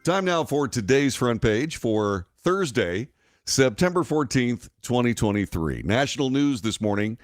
Time now for today's front page for Thursday, September 14th, 2023. National news this morning.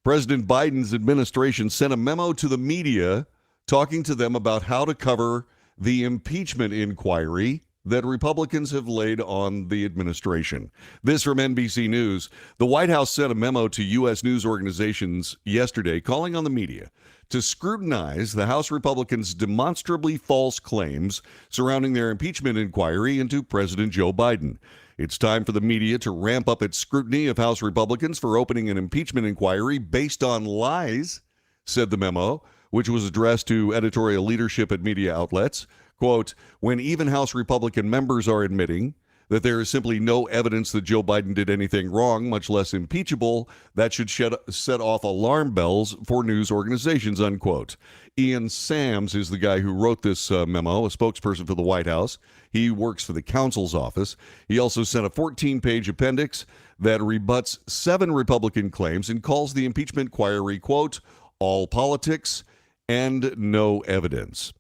President Biden's administration sent a memo to the media talking to them about how to cover the impeachment inquiry that Republicans have laid on the administration. This from NBC News. The White House sent a memo to U.S. news organizations yesterday calling on the media to scrutinize the House Republicans' demonstrably false claims surrounding their impeachment inquiry into President Joe Biden. It's time for the media to ramp up its scrutiny of House Republicans for opening an impeachment inquiry based on lies, said the memo, which was addressed to editorial leadership at media outlets. Quote, when even House Republican members are admitting that there is simply no evidence that Joe Biden did anything wrong, much less impeachable, that should set off alarm bells for news organizations, unquote. Ian Sams is the guy who wrote this memo, a spokesperson for the White House. He works for the counsel's office. He also sent a 14-page appendix that rebuts 7 Republican claims and calls the impeachment inquiry, quote, all politics and no evidence.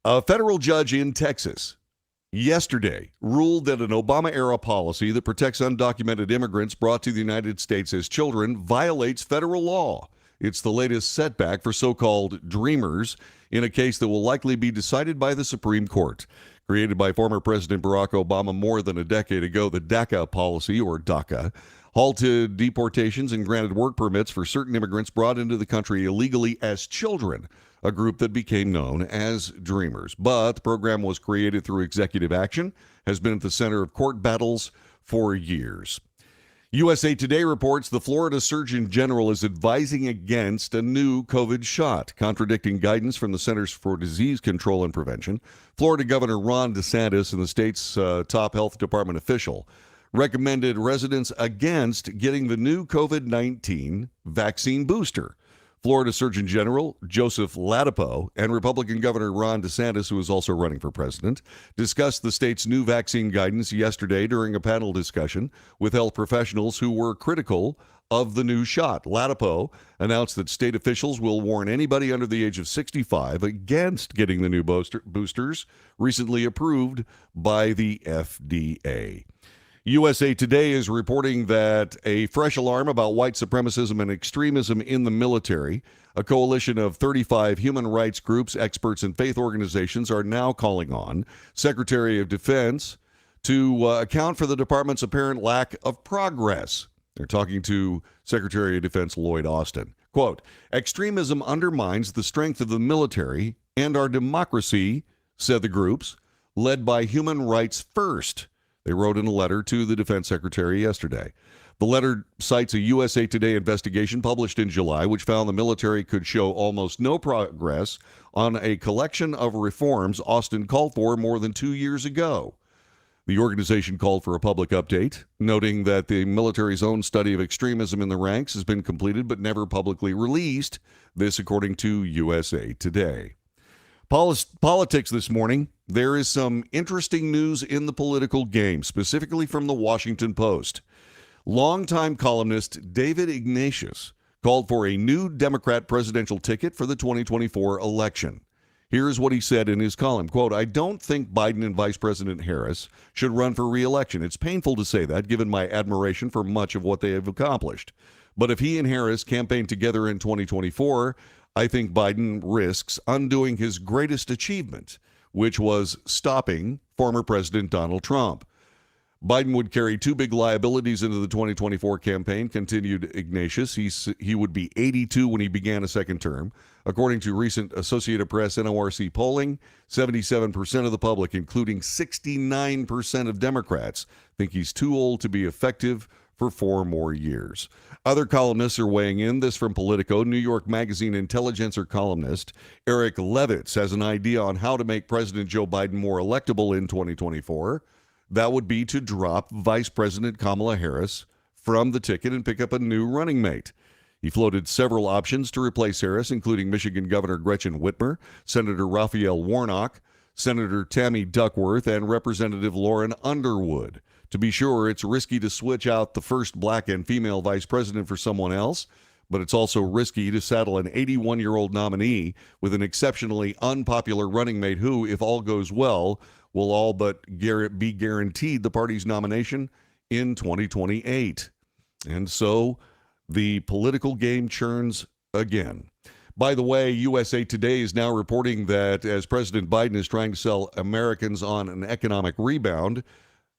A federal judge in Texas yesterday ruled that an Obama-era policy that protects undocumented immigrants brought to the United States as children violates federal law. It's the latest setback for so-called dreamers in a case that will likely be decided by the Supreme Court. Created by former President Barack Obama more than a decade ago, the DACA policy, or DACA, halted deportations and granted work permits for certain immigrants brought into the country illegally as children, a group that became known as Dreamers. But the program was created through executive action, has been at the center of court battles for years. USA Today reports the Florida Surgeon General is advising against a new COVID shot, contradicting guidance from the Centers for Disease Control and Prevention. Florida Governor Ron DeSantis and the state's top health department official recommended residents against getting the new COVID-19 vaccine booster. Florida Surgeon General Joseph Ladapo and Republican Governor Ron DeSantis, who is also running for president, discussed the state's new vaccine guidance yesterday during a panel discussion with health professionals who were critical of the new shot. Ladapo announced that state officials will warn anybody under the age of 65 against getting the new boosters recently approved by the FDA. USA Today is reporting that a fresh alarm about white supremacism and extremism in the military. A coalition of 35 human rights groups, experts, and faith organizations are now calling on Secretary of Defense to account for the department's apparent lack of progress. They're talking to Secretary of Defense Lloyd Austin. Quote, extremism undermines the strength of the military and our democracy, said the groups, led by Human Rights First. They wrote in a letter to the defense secretary yesterday. The letter cites a USA Today investigation published in July, which found the military could show almost no progress on a collection of reforms Austin called for more than 2 years ago. The organization called for a public update, noting that the military's own study of extremism in the ranks has been completed but never publicly released. This according to USA Today. Politics this morning. There is some interesting news in the political game, specifically from the Washington Post. Longtime columnist David Ignatius called for a new Democrat presidential ticket for the 2024 election. Here's what he said in his column, quote, I don't think Biden and Vice President Harris should run for re-election. It's painful to say that, given my admiration for much of what they have accomplished. But if he and Harris campaign together in 2024, I think Biden risks undoing his greatest achievement, which was stopping former President Donald Trump. Biden would carry 2 big liabilities into the 2024 campaign, continued Ignatius. He would be 82 when he began a second term. According to recent Associated Press NORC polling, 77% of the public, including 69% of Democrats, think he's too old to be effective for 4 more years. Other columnists are weighing in. This from Politico. New York Magazine Intelligencer columnist Eric Levitz has an idea on how to make President Joe Biden more electable in 2024. That would be to drop Vice President Kamala Harris from the ticket and pick up a new running mate. He floated several options to replace Harris, including Michigan Governor Gretchen Whitmer, Senator Raphael Warnock, Senator Tammy Duckworth, and Representative Lauren Underwood. To be sure, it's risky to switch out the first black and female vice president for someone else, but it's also risky to saddle an 81-year-old nominee with an exceptionally unpopular running mate who, if all goes well, will all but be guaranteed the party's nomination in 2028. And so the political game churns again. By the way, USA Today is now reporting that as President Biden is trying to sell Americans on an economic rebound,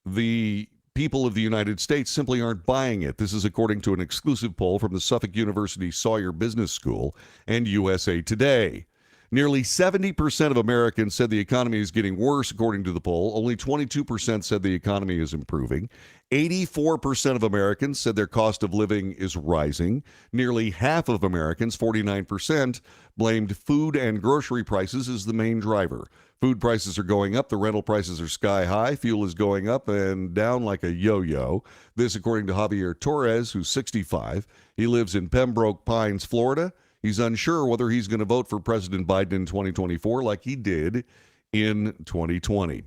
the people of the United States simply aren't buying it. This is according to an exclusive poll from the Suffolk University Sawyer Business School and USA Today. Nearly 70% of Americans said the economy is getting worse, according to the poll. Only 22% said the economy is improving. 84% of Americans said their cost of living is rising. Nearly half of Americans, 49%, blamed food and grocery prices as the main driver. Food prices are going up. The rental prices are sky high. Fuel is going up and down like a yo-yo. This, according to Javier Torres, who's 65. He lives in Pembroke Pines, Florida. He's unsure whether he's going to vote for President Biden in 2024 like he did in 2020.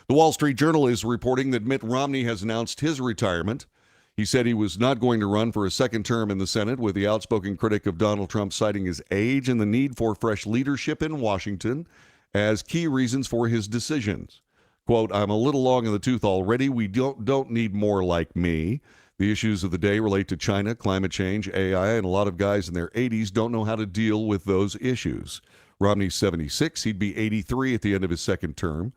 The Wall Street Journal is reporting that Mitt Romney has announced his retirement. He said he was not going to run for a second term in the Senate, with the outspoken critic of Donald Trump citing his age and the need for fresh leadership in Washington as key reasons for his decisions. Quote, "I'm a little long in the tooth already. We don't need more like me. The issues of the day relate to China, climate change, AI, and a lot of guys in their 80s don't know how to deal with those issues." Romney's 76. He'd be 83 at the end of his second term.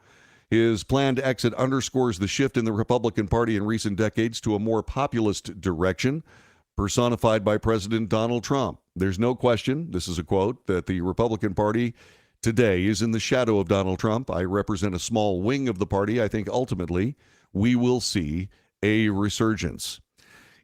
His planned exit underscores the shift in the Republican Party in recent decades to a more populist direction, personified by President Donald Trump. There's no question, this is a quote, that the Republican Party today is in the shadow of Donald Trump. I represent a small wing of the party. I think ultimately we will see a resurgence.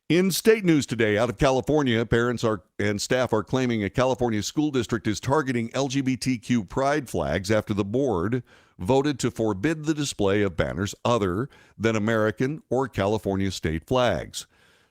In state news today, out of California, parents and staff are claiming a California school district is targeting LGBTQ pride flags after the board voted to forbid the display of banners other than American or California state flags.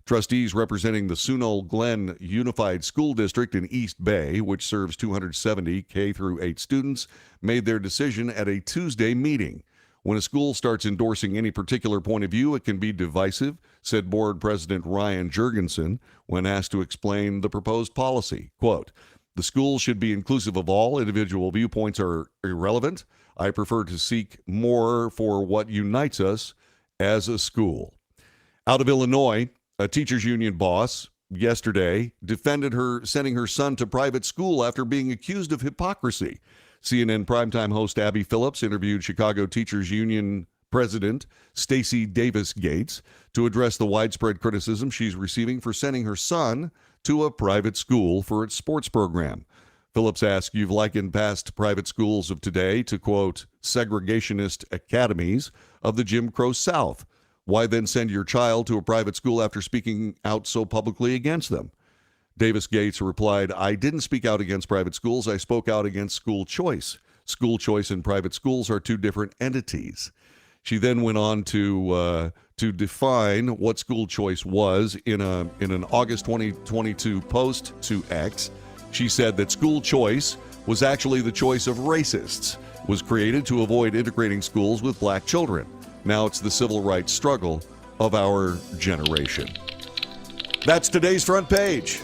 Trustees representing the Sunol Glen Unified School District in East Bay, which serves 270 K through 8 students, made their decision at a Tuesday meeting. When a school starts endorsing any particular point of view, it can be divisive, said board president Ryan Jurgensen when asked to explain the proposed policy. Quote, "The school should be inclusive of all. Individual viewpoints are irrelevant. I prefer to seek more for what unites us as a school." Out of Illinois, a teachers union boss yesterday defended her sending her son to private school after being accused of hypocrisy. CNN primetime host Abby Phillips interviewed Chicago Teachers Union President Stacey Davis Gates to address the widespread criticism she's receiving for sending her son to a private school for its sports program. Phillips asked, "You've likened past private schools of today to, quote, segregationist academies of the Jim Crow South. Why then send your child to a private school after speaking out so publicly against them?" Davis Gates replied, "I didn't speak out against private schools. I spoke out against school choice. School choice and private schools are two different entities." She then went on to define what school choice was in an August 2022 post to X. She said that school choice was actually the choice of racists, was created to avoid integrating schools with black children. Now it's the civil rights struggle of our generation. That's today's front page.